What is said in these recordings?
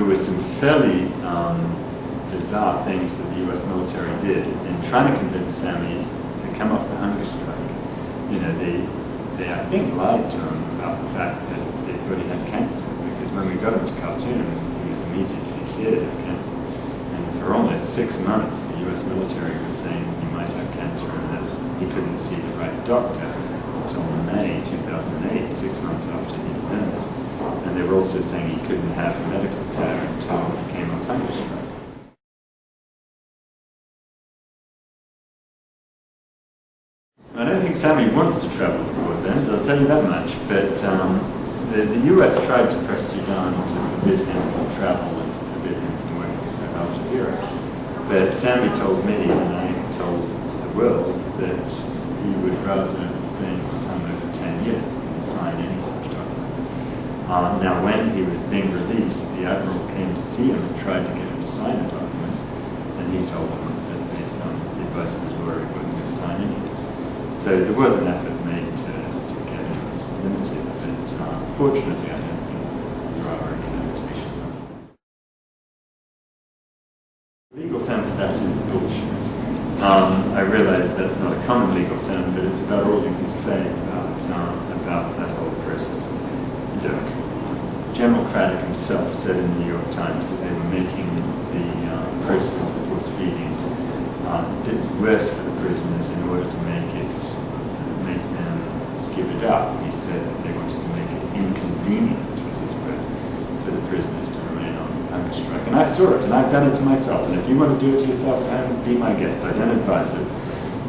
were some fairly bizarre things that the US military did in trying to convince Sami to come off the hunger strike. You know, they I think lied to him about the fact that they thought he had cancer, because when we got him to Khartoum, he was immediately cleared of cancer. And for almost 6 months, the US military was saying he might have cancer and that he couldn't see the right doctor until May 2008, 6 months after he'd learned it. And they were also saying he couldn't have medical care until he came off hunger strike. I don't think Sami wants to travel to war zones, I'll tell you that much, but the US tried to press Sudan to forbid him from travel and to forbid him from working at Al Jazeera. But Sami told me, and I told the world, that he would rather stay in Guantanamo for 10 years than sign any such document. Now, when he was being released, the Admiral came to see him and tried to get him to sign a document, and he told him that based on the advice of his lawyer, he wasn't going to sign anything. So there was an effort made to get him limited, but fortunately I don't think there are any limitations on it. The legal term for that is bullshit. I realise that's not a common legal term, but it's about all you can say about that whole process. Look, General Craddock himself said in the New York Times that they were making the process of force feeding worse for the prisoners in order to make them give it up. He said that they wanted to make it inconvenient, was his word, for the prisoners to remain on hunger strike. And I saw it, and I've done it to myself. And if you want to do it to yourself at home, be my guest. I don't advise it.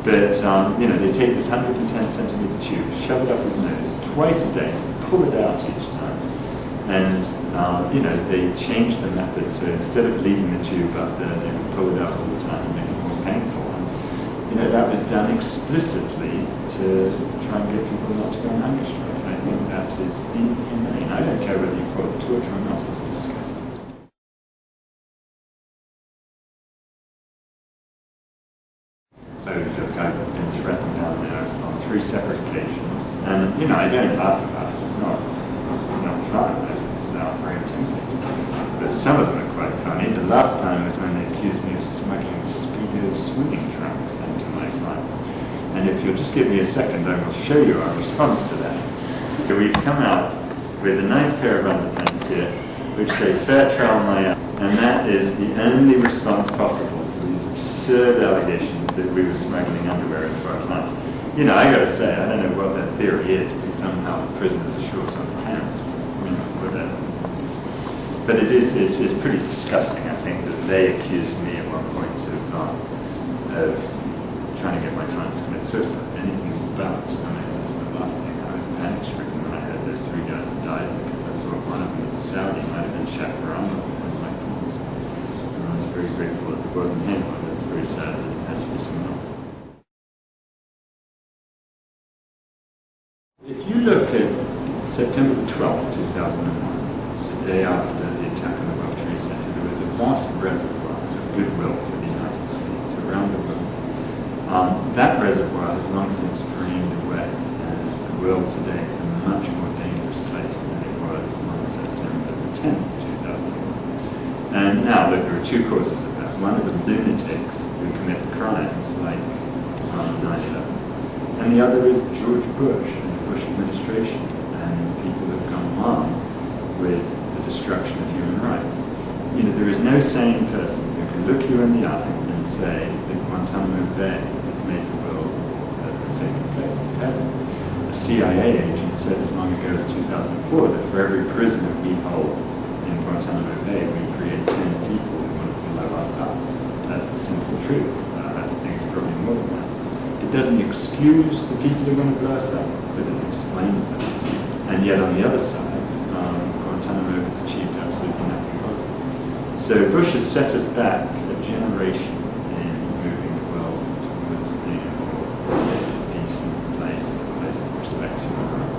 But you know, they take this 110 centimeter tube, shove it up his nose twice a day, pull it out each time, and you know, they change the method. So instead of leaving the tube up there, they would pull it out all the time and make it more painful. You know, that was done explicitly to try and get people not to go on hunger strike. I think that is inhumane. I don't care whether you call it torture or not, it's disgusting. Oh, look, I've been threatened down there on 3 separate occasions. And, you know, I don't laugh about it. It's not fun. It's very intimidating. But some of them are quite funny. The last time was when they accused me of smuggling Speedo swimming trunks into my clients. And if you'll just give me a second, I will show you our response to that. So we've come out with a nice pair of underpants here, which say "Fair Trial Maya," and that is the only response possible to these absurd allegations that we were smuggling underwear into our clients. You know, I got to say, I don't know what their theory is, that somehow prisoners are short on pants. You know, whatever. But it's pretty disgusting, I think, that they accused me at one point of trying to get my clients to commit suicide. Anything but. I mean, the last thing, I was panic-stricken when I heard those 3 guys that died because I thought one of them was a Saudi, might have been chaperone of my clients. And I was very grateful that it wasn't him, but it was very sad that it had to be someone else. If you look at September 12th, 2001, the day after the attack on the World Trade Center, there was a vast reservoir of goodwill for the United States around the world. That reservoir has long since drained away, and the world today is a much more dangerous place than it was on September 10th, 2001. And now, look, there are 2 causes of that. One are the lunatics who commit crimes like 9/11, and the other is George Bush and the Bush administration and people who have gone along with the destruction of human rights. You know, there is no sane person who can look you in the eye and say that Guantanamo Bay has made the world a safer place. It hasn't. A CIA agent said as long ago as 2004 that for every prisoner we hold in Guantanamo Bay, we create 10 people who want to blow us up. That's the simple truth. I think it's probably more than that. It doesn't excuse the people who want to blow us up, but it explains them. And yet on the other side, Guantanamo has achieved absolutely nothing positive. So Bush has set us back a generation in moving the world towards being a more decent place, a place that respects human rights.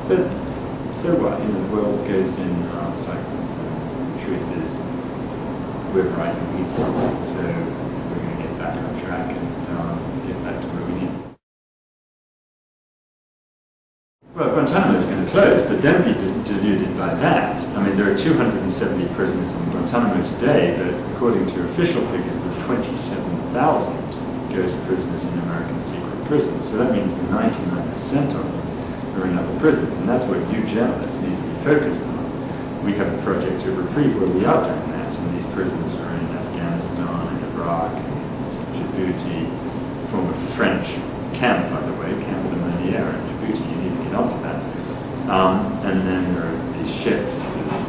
But so what? You know, the world goes in cycles. The truth is, we're right and he's wrong. So we're going to get back on track and get back to where we need. Well, Guantanamo is going to close, but don't be deluded deluded by that. I mean, there are 270 prisoners in Guantanamo today, but according to official figures, there are 27,000 ghost prisoners in American secret prisons. So that means that 99% of them are in other prisons, and that's what you journalists need to be focused on. We have a project to Reprieve where we are doing that, and these prisons are in Afghanistan and Iraq and Djibouti, former French camp, by the way, Camp de Manière in Djibouti. You need to get onto that. And then there are these ships, there's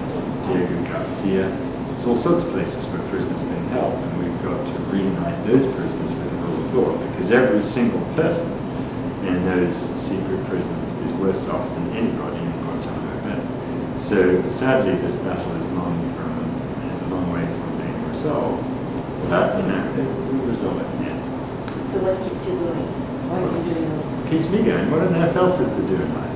Diego Garcia, there's all sorts of places where prisoners are being held, and we've got to reunite those prisoners with the rule of law, because every single person in those secret prisons is worse off than anybody in Guantanamo Bay. So sadly, this battle is a long way from being resolved, but we'll resolve it in the end. So what keeps you going? Why are you doing all this? Keeps me going. What on earth else is to do in life?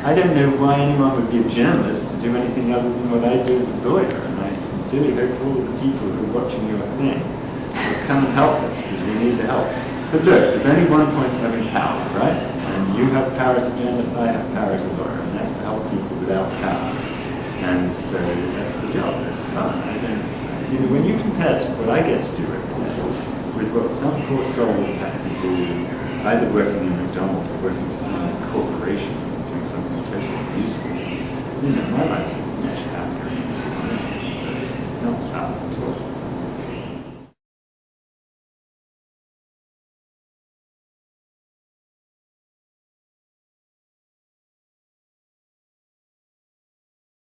I don't know why anyone would be a journalist to do anything other than what I do as a lawyer, and I sincerely hope all the people who are watching your thing will come and help us, because we need the help. But look, there's only one point to having power, right? And you have power as a journalist, I have power as a lawyer, and that's to help people without power. And so that's the job. It's fun. When you compare to what I get to do every day with what some poor soul has to do, either working in McDonald's or working for some corporation that's doing something totally useless, my life is much happier and easier. It's not tough.